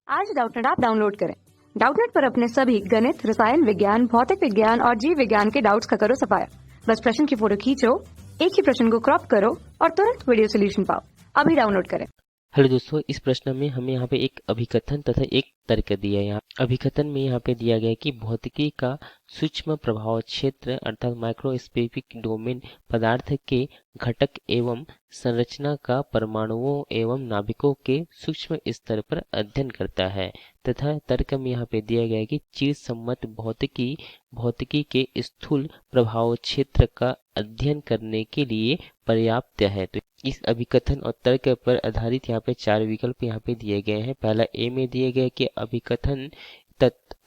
आज Doubtnut app download करें। Doubtnut पर अपने सभी गणित, रसायन विज्ञान, भौतिक विज्ञान और जीव विज्ञान के डाउट्स का करो सफाया। बस प्रश्न की फोटो खींचो, एक ही प्रश्न को क्रॉप करो और तुरंत वीडियो सोल्यूशन पाओ। अभी डाउनलोड करें। हेलो दोस्तों, इस प्रश्न में हमें यहाँ पे एक अभिकथन तथा एक तर्क दिया है। यहाँ अभिकथन में यहाँ पे दिया गया है कि भौतिकी का सूक्ष्म प्रभाव क्षेत्र अर्थात माइक्रोस्कोपिक डोमेन पदार्थ के घटक एवं संरचना का परमाणुओं एवं नाभिकों के सूक्ष्म स्तर पर अध्ययन करता है। तथा तर्क में यहाँ पे दिया गया है कि चिर सम्मत भौतिकी के स्थूल प्रभाव क्षेत्र का अध्ययन करने के लिए पर्याप्त है। तो इस अभिकथन और तर्क पर आधारित यहाँ पे 4 विकल्प यहाँ पे दिए गए हैं। पहला ए में दिए गए कि अभिकथन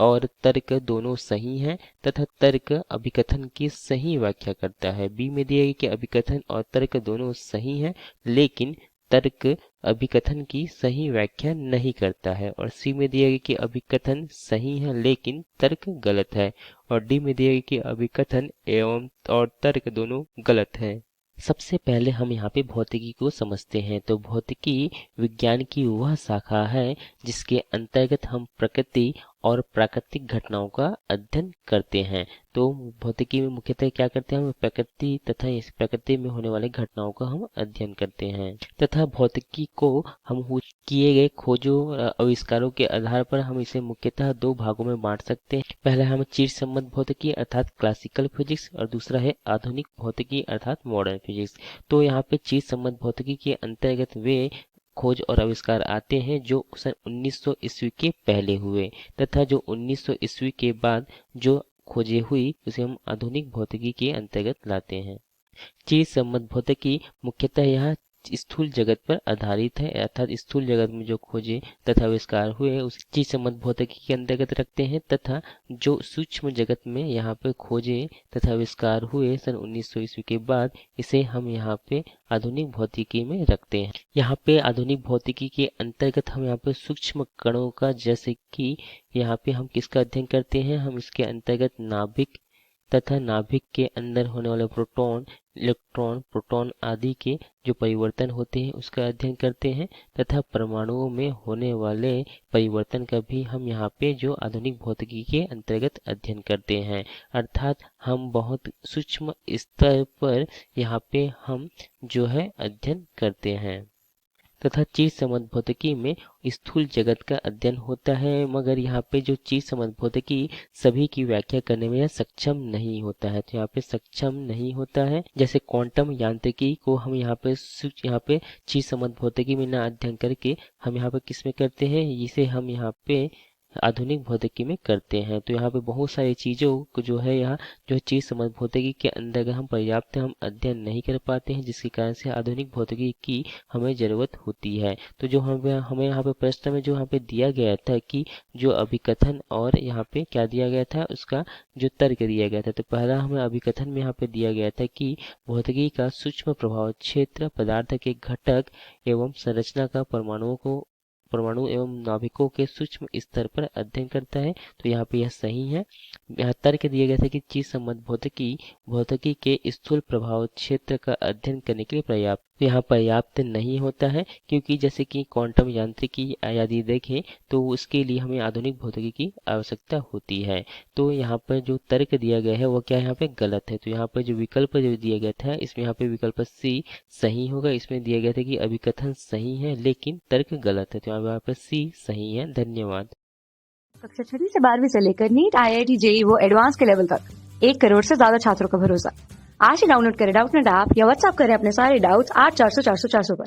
और तर्क दोनों सही हैं तथा तर्क अभिकथन की सही व्याख्या करता है। बी में दिया गया कि अभिकथन और तर्क दोनों सही हैं लेकिन तर्क अभिकथन की सही व्याख्या नहीं करता है। और सी में दिया गया कि अभिकथन सही है लेकिन तर्क गलत है। और डी में दिया गया कि अभिकथन एवं और तर्क दोनों गलत है। सबसे पहले हम यहाँ पे भौतिकी को समझते हैं। तो भौतिकी विज्ञान की वह शाखा है जिसके अंतर्गत हम प्रकृति और प्राकृतिक घटनाओं का अध्ययन करते हैं। तो भौतिकी में मुख्यतः क्या करते हैं, हम प्रकृति तथा इस प्रकृति में होने वाले घटनाओं का हम अध्ययन करते हैं। तथा भौतिकी को हम किए गए खोजों आविष्कारों के आधार पर हम इसे मुख्यतः 2 भागों में बांट सकते हैं। पहला है हम चिर सम्मत भौतिकी अर्थात क्लासिकल फिजिक्स और दूसरा है आधुनिक भौतिकी अर्थात मॉडर्न फिजिक्स। तो यहाँ पे चिर सम्मत भौतिकी के अंतर्गत वे खोज और आविष्कार आते हैं जो सन 1900 ईस्वी के पहले हुए तथा जो 1900 ईस्वी के बाद जो खोजें हुई उसे हम आधुनिक भौतिकी के अंतर्गत लाते हैं। चिर सम्मत भौतिकी मुख्यतः यह स्थूल जगत पर आधारित है अर्थात स्थूल जगत में जो खोजे तथा आविष्कार हुए उस चिर सम्मत भौतिकी के अंतर्गत रखते हैं तथा जो सूक्ष्म जगत में यहाँ पे खोजे तथा आविष्कार हुए सन 1900 ईस्वी के बाद इसे हम यहाँ पे आधुनिक भौतिकी में रखते हैं। यहाँ पे आधुनिक भौतिकी के अंतर्गत हम यहाँ पे सूक्ष्म कणों का, जैसे कि यहाँ पे हम किसका अध्ययन करते हैं, हम इसके अंतर्गत नाभिक तथा नाभिक के अंदर होने वाले प्रोटॉन, इलेक्ट्रॉन, प्रोटॉन आदि के जो परिवर्तन होते हैं उसका अध्ययन करते हैं तथा परमाणुओं में होने वाले परिवर्तन का भी हम यहाँ पे जो आधुनिक भौतिकी के अंतर्गत अध्ययन करते हैं। अर्थात हम बहुत सूक्ष्म स्तर पर यहाँ पे हम जो है अध्ययन करते हैं। तथा चिर सम्मत भौतिकी में स्थूल जगत का अध्ययन होता है, मगर यहाँ पे जो चिर सम्मत भौतिकी सभी की व्याख्या करने में सक्षम नहीं होता है। तो यहाँ पे सक्षम नहीं होता है, जैसे क्वांटम यांत्रिकी को हम यहाँ पे चिर सम्मत भौतिकी में ना अध्ययन करके हम यहाँ पे किस में करते हैं, इसे हम यहाँ पे आधुनिक भौतिकी में करते हैं। तो यहाँ पे बहुत सारी चीज़ों को जो है यहाँ जो चिर सम्मत भौतिकी के अंदर हम पर्याप्त हम अध्ययन नहीं कर पाते हैं, जिसके कारण से आधुनिक भौतिकी की हमें ज़रूरत होती है। तो जो हमें यहाँ पे प्रश्न में जो यहाँ पे दिया गया था कि जो अभिकथन और यहाँ पे क्या दिया गया था उसका जो तर्क दिया गया था। तो पहला हमें अभिकथन में यहाँ पे दिया गया था कि भौतिकी का सूक्ष्म प्रभाव क्षेत्र पदार्थ के घटक एवं संरचना का परमाणु एवं नाभिकों के सूक्ष्म स्तर पर अध्ययन करता है। तो यहाँ पे यह सही है। यहाँ तर्क दिया गया था कि चिर सम्मत भौतिकी के स्थूल प्रभाव क्षेत्र का अध्ययन करने के लिए पर्याप्त, तो यहाँ पर्याप्त नहीं होता है, क्योंकि जैसे कि क्वांटम यांत्रिकी यदि देखें तो उसके लिए हमें आधुनिक भौतिकी की आवश्यकता होती है। तो यहाँ पर जो तर्क दिया गया है वो क्या यहाँ पे गलत है। तो यहाँ पर जो विकल्प जो दिया गया था इसमें यहाँ पे विकल्प सी सही होगा। इसमें दिया गया था कि अभिकथन सही है लेकिन तर्क गलत है, तो यहाँ पर सी सही है। धन्यवाद। कक्षा 6 से 12वीं से लेकर नीट, IIT, JEE वो एडवांस के लेवल तक 1 करोड़ से ज्यादा छात्रों का भरोसा। आज ही डाउनलोड करें डाउटनेट ऐप या व्हाट्सएप करें अपने सारे डाउट्स 8400 400 400 पर।